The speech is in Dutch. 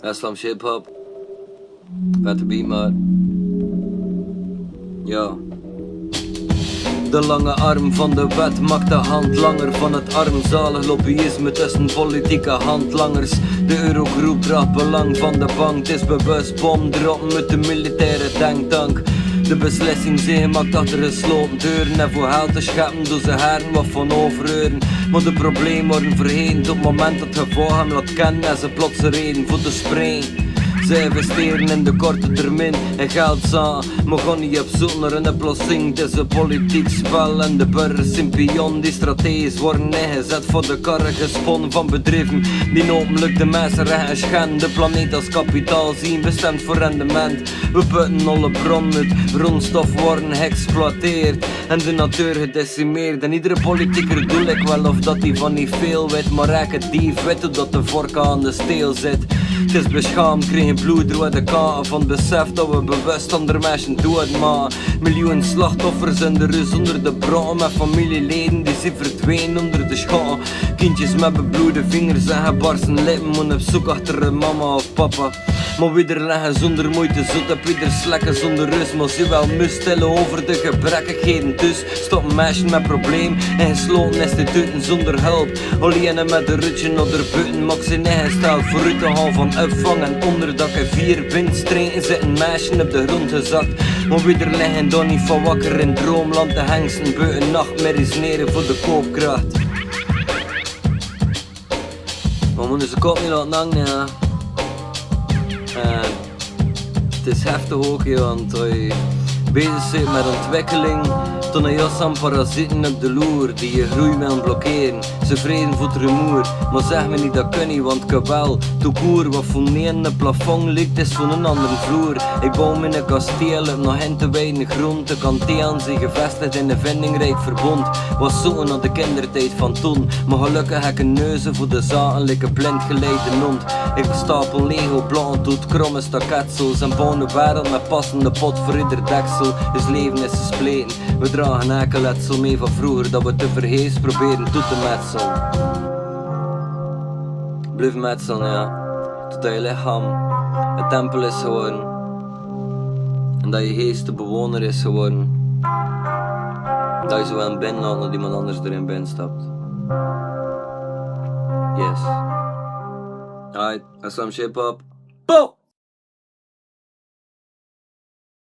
Islam hip-hop. Vette beat, man. Yo. De lange arm van de wet maakt de hand langer van het armzalig lobbyisme tussen politieke handlangers. De Eurogroep draagt belang van de bank. Het is bewust bomdroppen met de militaire denktank. De beslissing zijn gemaakt achter gesloten deuren. En voor geld te scheppen doen ze heren wat van overheuren. Maar de problemen worden vergeten op het moment dat het gevolg hem laat kennen. En ze plots een reden voor te springen. Ze investeren in de korte termijn en geld aan, maar gaan niet op zoek naar een oplossing. Het is een politiek spel en de burgers zijn pion die strategisch worden ingezet voor de karren gesponnen van bedrijven die openlijk de mensenrechten schenden. De planeet als kapitaal zien bestemd voor rendement. We putten alle bronnen uit, grondstof worden geëxploiteerd en de natuur gedecimeerd. En iedere politieker doel ik wel of dat hij van niet veel weet, maar eigenlijk dief weet hoe dat de vork aan de steel zit. Het is beschaamd, kregen bloedrode kaarten van het besef dat we bewust andere mensen dood maken. Miljoen slachtoffers in de rust onder de bron met familieleden die zijn verdwenen onder de schatten. Kindjes met bebloede vingers en gebarsten lippen moeten op zoek achter een mama of papa. Maar wie er leggen zonder moeite zoet op ieder slekken zonder rust. Maar ze wel moest stellen over de gebrekkigheden. Dus stop meisjes met probleem en gesloten instituten zonder hulp. Alleen met de rutje naar de buiten maakt zijn eigen stijl vooruit te gaan van opvang en onderdak. En 4 windstreken zitten meisjes op de grond gezakt. Maar wie er liggen dan niet van wakker in droomland. De hengsten buiten nachtmerries neren voor de koopkracht. We moeten ze kop niet laten hangen, ja. Het is heftig ook, want je bezig bent met ontwikkeling. Toen een jas aan parasieten op de loer die je groei willen blokkeren. Ze vreden voor het rumoer, maar zeg me niet dat kan niet, want kabel, toekoer. Wat voor een plafond ligt is voor een andere vloer. Ik bouw me een kasteel, heb nog hen te wijden grond. De kantelen zijn gevestigd in een vindingrijk verbond. Was zo naar de kindertijd van toen, maar gelukkig heb ik een neuzen voor de zakelijke blind geleide hond. Ik stapel Lego blauw doet kromme staketsels en bouw een wereld met passende pot voor ieder deksel. Dus leven is gespleten. We dragen enkel letsel mee van vroeger dat we te vergeefs proberen toe te metselen. Blijf metselen, ja. Totdat je lichaam een tempel is geworden. En dat je geest de bewoner is geworden. Dat je zo aan binnen laat dat iemand anders erin binnenstapt. Yes. Alright, Islam hip-hop.